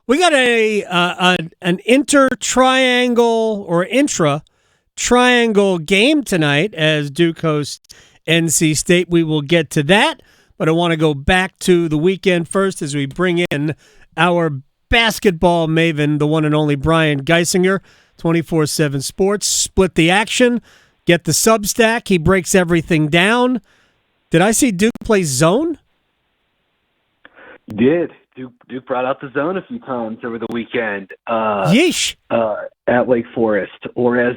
We got an inter-triangle or intra-triangle game tonight as Duke hosts NC State. We will get to that, but I want to go back to the weekend first as we bring in our basketball maven, the one and only Brian Geisinger, 24/7 Sports. Split the action, get the Substack. He breaks everything down. Did I see Duke play zone? You did. Duke brought out the zone a few times over the weekend. Yeesh. At Wake Forest, or as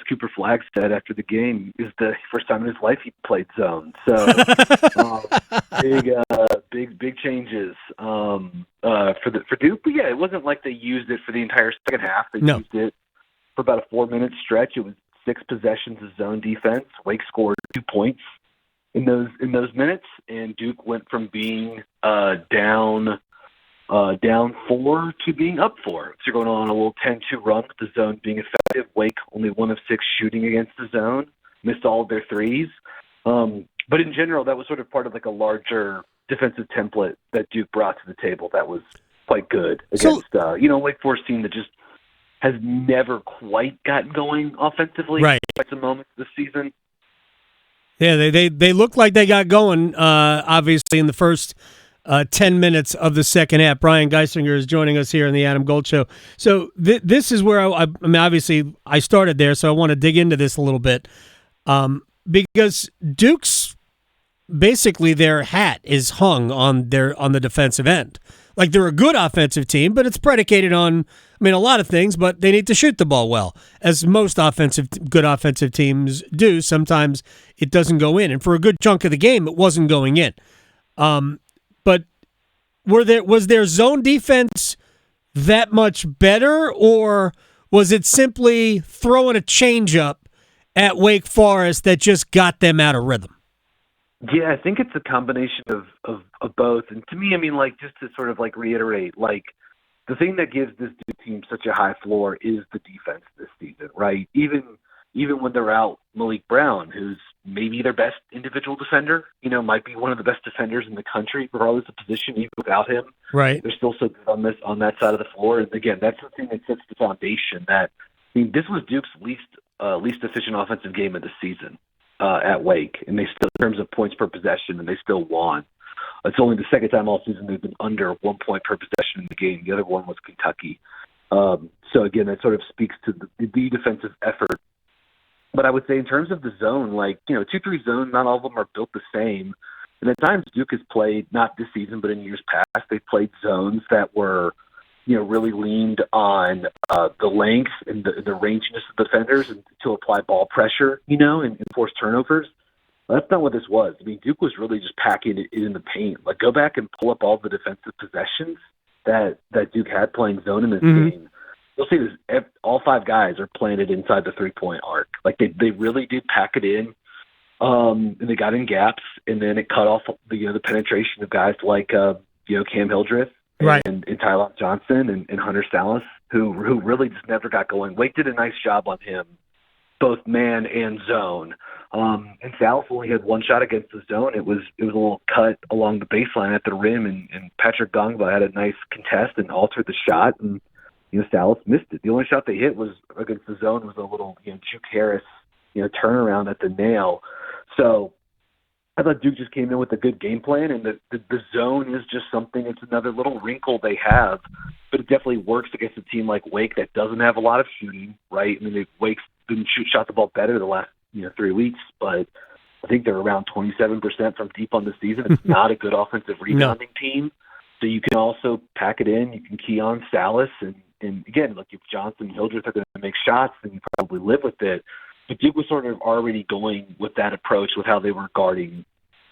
Cooper Flagg said after the game, it was the first time in his life he played zone. So big changes for Duke. But yeah, it wasn't like they used it for the entire second half. They used it for about a 4-minute stretch. It was 6 possessions of zone defense. Wake scored 2 points in those minutes, and Duke went from being down 4 to being up 4. So you're going on a little 10-2 run with the zone being effective. Wake only 1 of 6 shooting against the zone, missed all of their threes. But in general, that was sort of part of like a larger defensive template that Duke brought to the table that was quite good against Wake Forest team that just has never quite gotten going offensively. Right. At some moments this season. Yeah, they looked like they got going, obviously, in the first 10 minutes of the second half. Brian Geisinger is joining us here on the Adam Gold Show. So this is where, I mean, obviously, I started there, so I want to dig into this a little bit. Because Duke's, basically, their hat is hung on the defensive end. Like, they're a good offensive team, but it's predicated on, I mean, a lot of things, but they need to shoot the ball well. As most good offensive teams do, sometimes it doesn't go in. And for a good chunk of the game, it wasn't going in. But was their zone defense that much better, or was it simply throwing a changeup at Wake Forest that just got them out of rhythm? Yeah, I think it's a combination of both. And to me, I mean, like, just to sort of like reiterate, like, the thing that gives this Duke team such a high floor is the defense this season, right? Even when they're out Malik Brown, who's maybe their best individual defender, might be one of the best defenders in the country, regardless of position, even without him. Right. They're still so good on that side of the floor. And again, that's the thing that sets the foundation that, I mean, this was Duke's least efficient offensive game of the season at Wake, and they still, in terms of points per possession, and they still won. It's only the second time all season they've been under 1 point per possession in the game. The other one was Kentucky. So again, that sort of speaks to the defensive effort. But I would say in terms of the zone, like, 2-3 zone, not all of them are built the same. And at times Duke has played, not this season, but in years past, they've played zones that were, really leaned on the length and the ranginess of defenders and to apply ball pressure, and force turnovers. That's not what this was. I mean, Duke was really just packing it in the paint. Like, go back and pull up all the defensive possessions that Duke had playing zone in this game. You'll see this. All 5 guys are planted inside the 3-point arc. Like, they really did pack it in, and they got in gaps, and then it cut off the penetration of guys like Cam Hildreth and Tyler Johnson and Hunter Salas, who really just never got going. Wake did a nice job on him, both man and zone. And Salas only had 1 shot against the zone. It was a little cut along the baseline at the rim, and Patrick Gongba had a nice contest and altered the shot, and Salas missed it. The only shot they hit was against the zone was a little Juke Harris turnaround at the nail. So I thought Duke just came in with a good game plan, and the zone is just something. It's another little wrinkle they have, but it definitely works against a team like Wake that doesn't have a lot of shooting, right? I mean, Wake's been shot the ball better the last 3 weeks, but I think they're around 27% from deep on the season. It's not a good offensive rebounding team. So you can also pack it in. You can key on Salas. And again, like, if Johnson and Hildreth are going to make shots, then you probably live with it. But Duke was sort of already going with that approach with how they were guarding,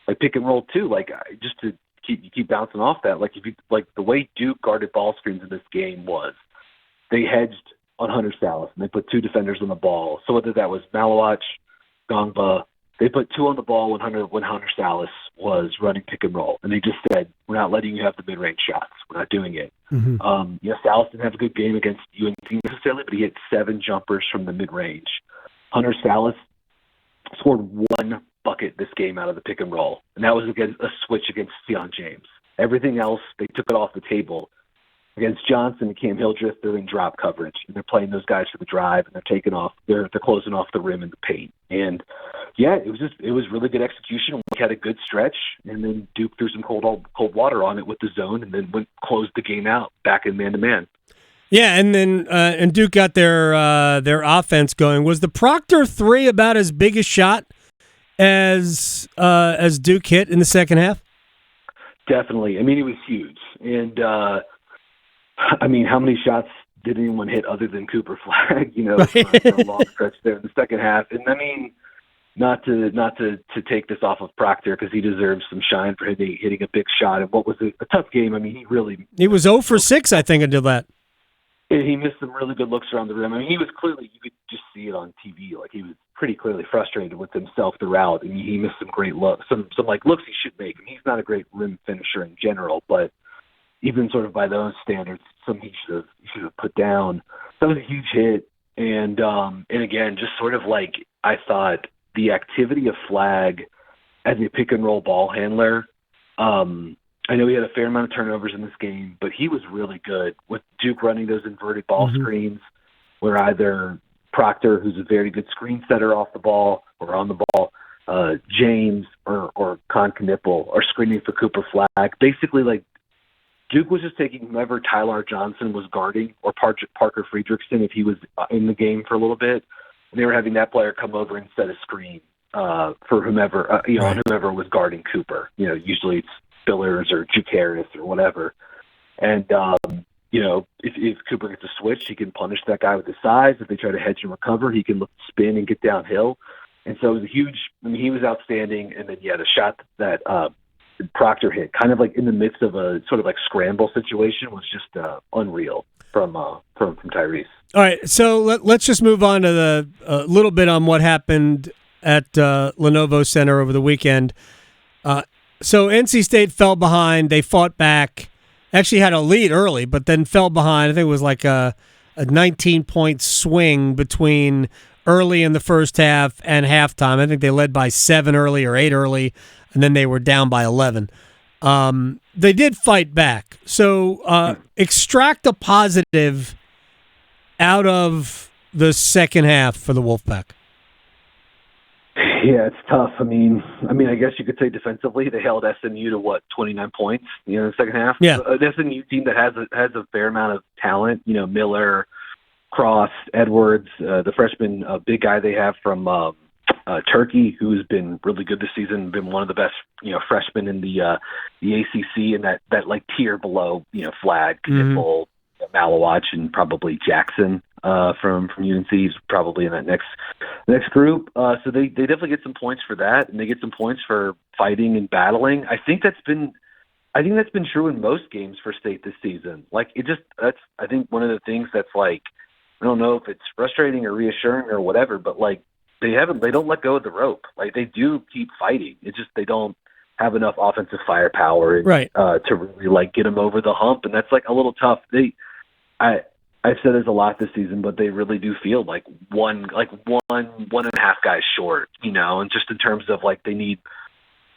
like, pick and roll too. Like, just to keep bouncing off that. Like, the way Duke guarded ball screens in this game was they hedged on Hunter Salas, and they put 2 defenders on the ball. So whether that was Malawach, Gongba, they put 2 on the ball when Hunter Salas was running pick and roll, and they just said, "We're not letting you have the mid-range shots. We're not doing it." Salas didn't have a good game against UNC necessarily, but he hit 7 jumpers from the mid-range. Hunter Salas scored 1 bucket this game out of the pick and roll, and that was against a switch against Deion James. Everything else, they took it off the table. against Johnson and Cam Hildreth, they're in drop coverage, and they're playing those guys for the drive, and they're taking off, they're closing off the rim in the paint. And yeah, it was really good execution. We had a good stretch, and then Duke threw some cold water on it with the zone, and then closed the game out back in man-to-man. Yeah, and then and Duke got their offense going. Was the Proctor three about as big a shot as Duke hit in the second half? Definitely. I mean, it was huge. And I mean, how many shots did anyone hit other than Cooper Flagg? For a long stretch there in the second half. And I mean, not to take this off of Proctor, because he deserves some shine for hitting a big shot. And what was a tough game. I mean, he was 0 for 6, I think, until that. He missed some really good looks around the rim. I mean, he was clearly, you could just see it on TV. Like, he was pretty clearly frustrated with himself throughout. I mean, he missed some great looks, some like looks he should make. I mean, he's not a great rim finisher in general, but even sort of by those standards, some he should have put down. That was a huge hit. And again, just sort of like, I thought the activity of Flagg as a pick and roll ball handler, I know he had a fair amount of turnovers in this game, but he was really good with Duke running those inverted ball screens, where either Proctor, who's a very good screen setter off the ball or on the ball, James or Con Knipple are screening for Cooper Flagg. Basically, like, Duke was just taking whomever Tyler Johnson was guarding, or Parker Friedrichsen if he was in the game for a little bit, and they were having that player come over and set a screen for whomever whoever was guarding Cooper. Usually it's Billers or Jukaris or whatever. And, if Cooper gets a switch, he can punish that guy with his size. If they try to hedge and recover, he can look to spin and get downhill. And so it was he was outstanding. And then, the shot that Proctor hit, kind of like in the midst of a sort of like scramble situation, was just unreal from Tyrese. All right, so let's just move on to the little bit on what happened at Lenovo Center over the weekend. So NC State fell behind. They fought back. Actually had a lead early, but then fell behind. I think it was like a 19-point swing between early in the first half and halftime. I think they led by 7 early or 8 early, and then they were down by 11. They did fight back. So extract a positive out of the second half for the Wolfpack. Yeah, it's tough. I mean, I guess you could say defensively they held SMU to 29 points, in the second half. Yeah, an SMU team that has a fair amount of talent. Miller, Cross, Edwards, the freshman big guy they have from Turkey, who's been really good this season, been one of the best freshmen in the ACC, and that like tier below Flagg, Knipple, Malawach, and probably Jackson from UNC. He's probably in that next group. So they definitely get some points for that, and they get some points for fighting and battling. I think that's been true in most games for State this season. Like, that's I think one of the things that's like, I don't know if it's frustrating or reassuring or whatever, but like they don't let go of the rope. Like, they do keep fighting. It's just they don't have enough offensive firepower, right, to really like get them over the hump, and that's like a little tough. I've said this a lot this season, but they really do feel like one and a half guys short, and just in terms of like they need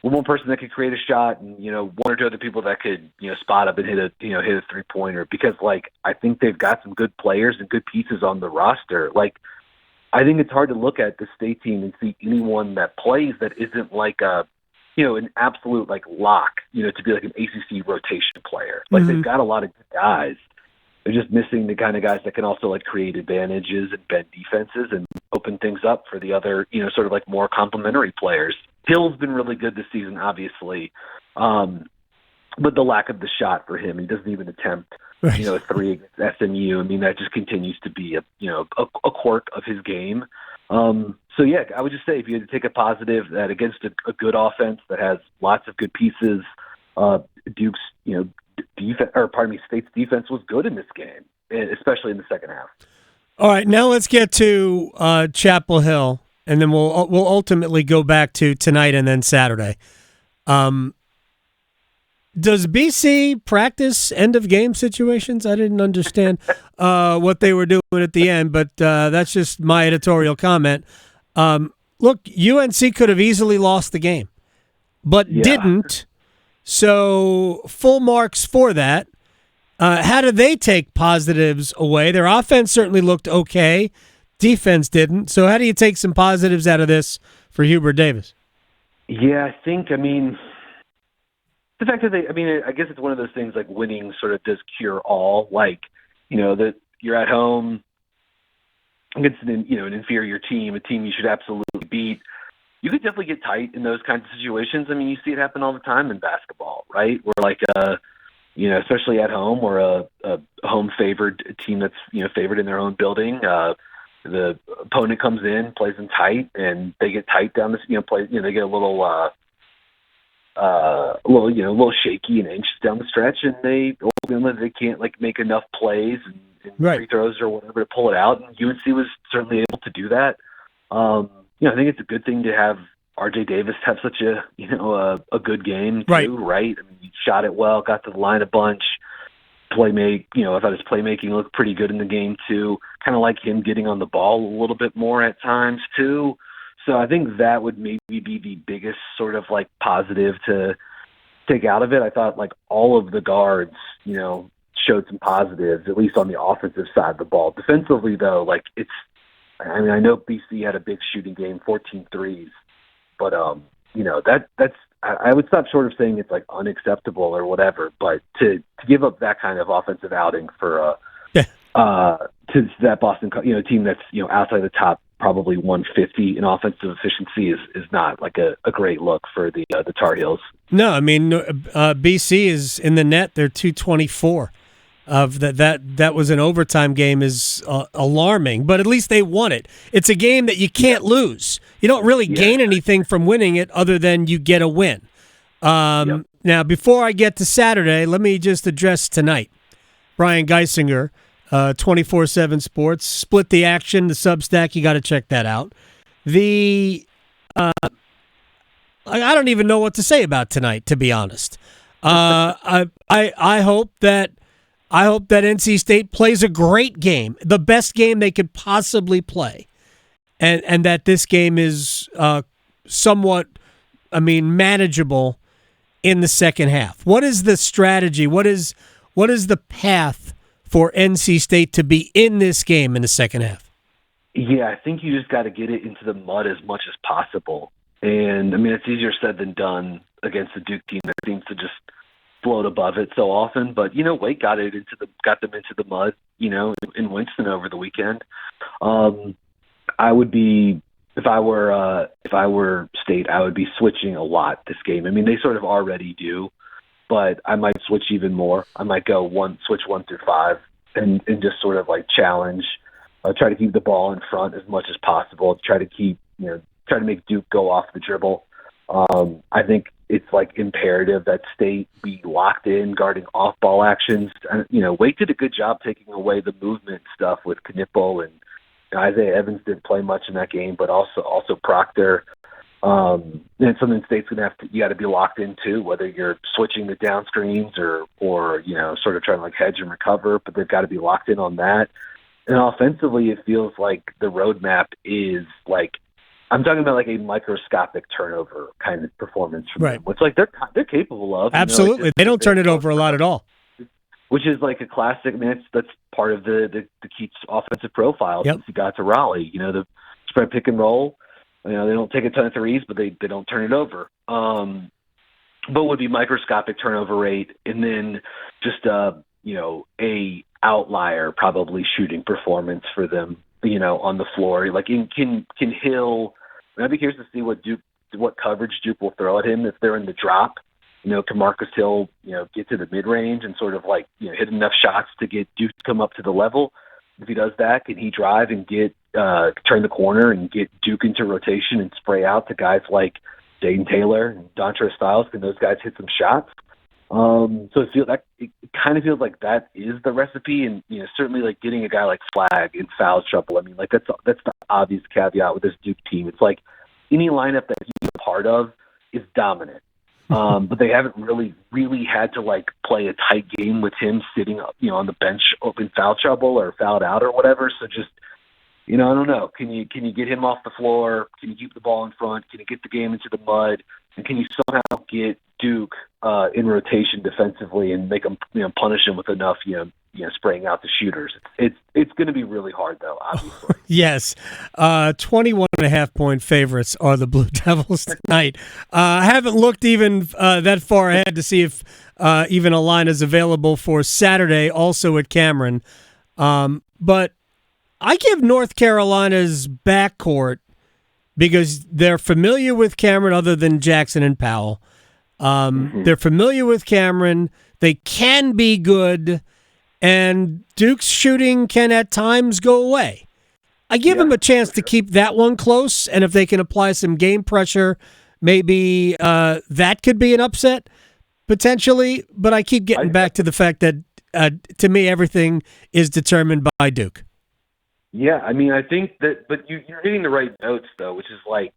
one person that could create a shot, and one or two other people that could spot up and hit a 3-pointer, because like I think they've got some good players and good pieces on the roster. Like, I think it's hard to look at the State team and see anyone that plays that isn't like a an absolute like lock to be like an ACC rotation player. Like, they've got a lot of good guys. They're just missing the kind of guys that can also like create advantages and bend defenses and open things up for the other, sort of like more complementary players. Hill's been really good this season, obviously. But the lack of the shot for him, he doesn't even attempt, a 3 against SMU. I mean, that just continues to be a quirk of his game. So yeah, I would just say if you had to take a positive, that against a good offense that has lots of good pieces, Duke's, State's defense was good in this game, especially in the second half. All right, now let's get to Chapel Hill, and then we'll ultimately go back to tonight and then Saturday. Does BC practice end of game situations? I didn't understand what they were doing at the end, but that's just my editorial comment. Look, UNC could have easily lost the game, but didn't. So full marks for that. How do they take positives away? Their offense certainly looked okay. Defense didn't. So how do you take some positives out of this for Hubert Davis? Yeah, I think, the fact that I guess it's one of those things like winning sort of does cure all. Like, that you're at home against an inferior team, a team you should absolutely beat. You could definitely get tight in those kinds of situations. I mean, you see it happen all the time in basketball, right? Where like, especially at home, or a home favored team that's favored in their own building. The opponent comes in, plays them tight, and they get tight down this. They get a little shaky and anxious down the stretch, and they can't like make enough plays and Right. free throws or whatever to pull it out. And UNC was certainly able to do that. I think it's a good thing to have RJ Davis have such a good game too, right? I mean, he shot it well, got to the line a bunch. I thought his playmaking looked pretty good in the game too. Kind of like him getting on the ball a little bit more at times too. So I think that would maybe be the biggest sort of like positive to take out of it. I thought like all of the guards, showed some positives, at least on the offensive side of the ball. Defensively though, like I know BC had a big shooting game, 14 threes, but that's I would stop short of saying it's like unacceptable or whatever, but to give up that kind of offensive outing for to that Boston team that's outside the top probably 150 in offensive efficiency is not like a great look for the Tar Heels. No, I mean BC is in the net. They're 224. Of that was an overtime game is alarming, but at least they won it. It's a game that you can't lose. You don't really gain anything from winning it other than you get a win. Now, before I get to Saturday, let me just address tonight. Brian Geisinger, 24/7 Sports, split the action, the Substack. You got to check that out. I don't even know what to say about tonight, to be honest. I hope that NC State plays a great game, the best game they could possibly play, and that this game is somewhat, manageable in the second half. What is the strategy? What is the path for NC State to be in this game in the second half? Yeah, I think you just got to get it into the mud as much as possible. And, it's easier said than done against the Duke team that seems to just float above it so often. But, Wake got them into the mud, in Winston over the weekend. I would be, if I were State, I would be switching a lot this game. They sort of already do, but I might switch even more. I might go switch 1 through 5 and just sort of like challenge, try to keep the ball in front as much as possible, try to make Duke go off the dribble. I think it's like imperative that State be locked in guarding off-ball actions. And, Wake did a good job taking away the movement stuff with Knipple, and Isaiah Evans didn't play much in that game, but also Proctor. And something State's you got to be locked in too, whether you're switching the down screens or sort of trying to like hedge and recover, but they've got to be locked in on that. And offensively, it feels like the roadmap is like, I'm talking about like a microscopic turnover kind of performance from them, which like they're capable of. Absolutely, they don't turn it over a lot at all. Which is like a classic. That's part of the Keats offensive profile since he got to Raleigh. The spread pick and roll. They don't take a ton of threes, but they don't turn it over. But would be microscopic turnover rate, and then just a outlier probably shooting performance for them. On the floor, like can Hill. I'd be curious to see what coverage Duke will throw at him if they're in the drop. Can Marcus Hill, get to the mid range and sort of like hit enough shots to get Duke to come up to the level. If he does that, can he drive and get turn the corner and get Duke into rotation and spray out to guys like Dayton Taylor and Dontre Styles? Can those guys hit some shots? So it kind of feels like that is the recipe, and certainly like getting a guy like Flagg in foul trouble. That's the obvious caveat with this Duke team. It's like any lineup that he's a part of is dominant, but they haven't really had to like play a tight game with him sitting on the bench in foul trouble or fouled out or whatever. So just I don't know. Can you get him off the floor? Can you keep the ball in front? Can you get the game into the mud? And can you somehow get Duke in rotation defensively and make them, punish them with enough, spraying out the shooters? It's going to be really hard, though, obviously. Yes. 21.5-point favorites are the Blue Devils tonight. I haven't looked even that far ahead to see if even a line is available for Saturday, also at Cameron. But I give North Carolina's backcourt, because they're familiar with Cameron other than Jackson and Powell. They're familiar with Cameron. They can be good, and Duke's shooting can at times go away. I give them a chance to keep that one close, and if they can apply some game pressure, maybe that could be an upset, potentially. But I keep getting back to the fact that, to me, everything is determined by Duke. Yeah, I mean, I think that, but you're hitting the right notes, though, which is like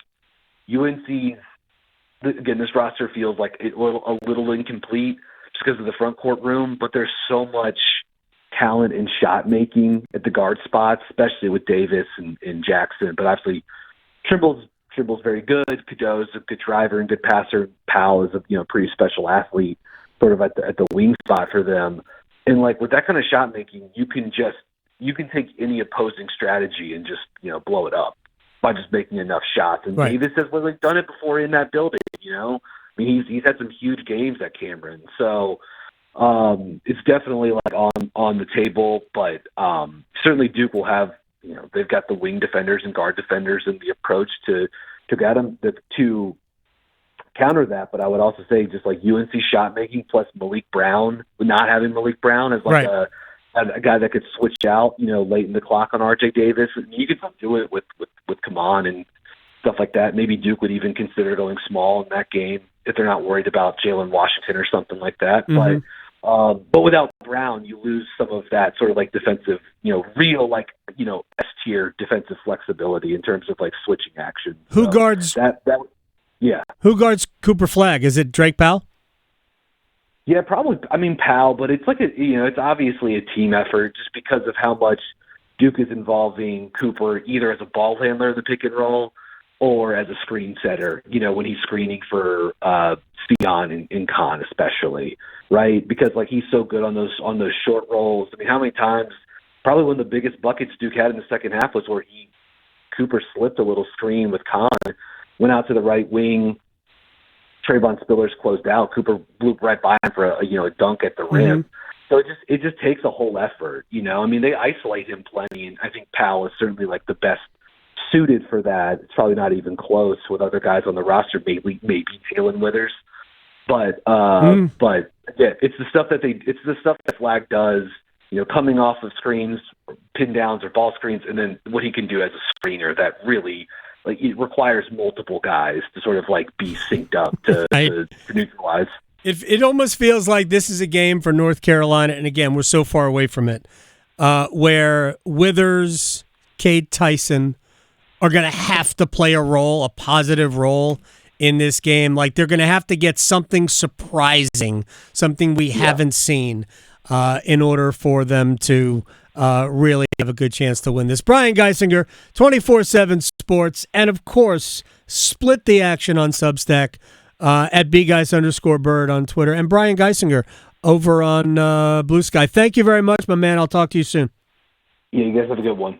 UNC's, again, this roster feels like a little incomplete just because of the front court room, but there's so much talent and shot making at the guard spots, especially with Davis and Jackson. But obviously, Trimble's very good. Cadeau's a good driver and good passer. Powell is a pretty special athlete, sort of at the wing spot for them. And like with that kind of shot making, you can take any opposing strategy and just, blow it up by just making enough shots. And right. Davis has done it before in that building, I mean, he's had some huge games at Cameron. So it's definitely on the table, but certainly Duke will have, they've got the wing defenders and guard defenders and the approach to get them to counter that. But I would also say just like UNC shot making plus Malik Brown, not having Malik Brown as right. a guy that could switch out, late in the clock on RJ Davis. You could do it with Kaman and stuff like that. Maybe Duke would even consider going small in that game if they're not worried about Jalen Washington or something like that. Mm-hmm. But without Brown, you lose some of that sort of defensive, real S-tier defensive flexibility in terms of switching action. Who guards that? Yeah. Who guards Cooper Flagg? Is it Drake Powell? Yeah, probably. I mean, Powell, but it's it's obviously a team effort just because of how much Duke is involving Cooper either as a ball handler in the pick and roll or as a screen setter, when he's screening for Spion and Khan especially, right? Because he's so good on those short rolls. I mean, how many times, probably one of the biggest buckets Duke had in the second half was where Cooper slipped a little screen with Khan, went out to the right wing, Trayvon Spillers closed out. Cooper blew right by him for a dunk at the rim. Mm-hmm. So it just takes a whole effort, I mean, they isolate him plenty, and I think Powell is certainly the best suited for that. It's probably not even close with other guys on the roster, maybe Jalen Withers, but yeah, it's the stuff that Flagg does, coming off of screens, pin downs or ball screens, and then what he can do as a screener that really. It requires multiple guys to sort of be synced up to neutralize. It almost feels like this is a game for North Carolina, and again, we're so far away from it, where Withers, Cade Tyson are going to have to play a positive role in this game. They're going to have to get something surprising, something we haven't seen, in order for them to really have a good chance to win this. Brian Geisinger, 24/7 Sports, and of course, split the action on Substack at bgeis_bird on Twitter, and Brian Geisinger over on Blue Sky. Thank you very much, my man. I'll talk to you soon. Yeah, you guys have a good one.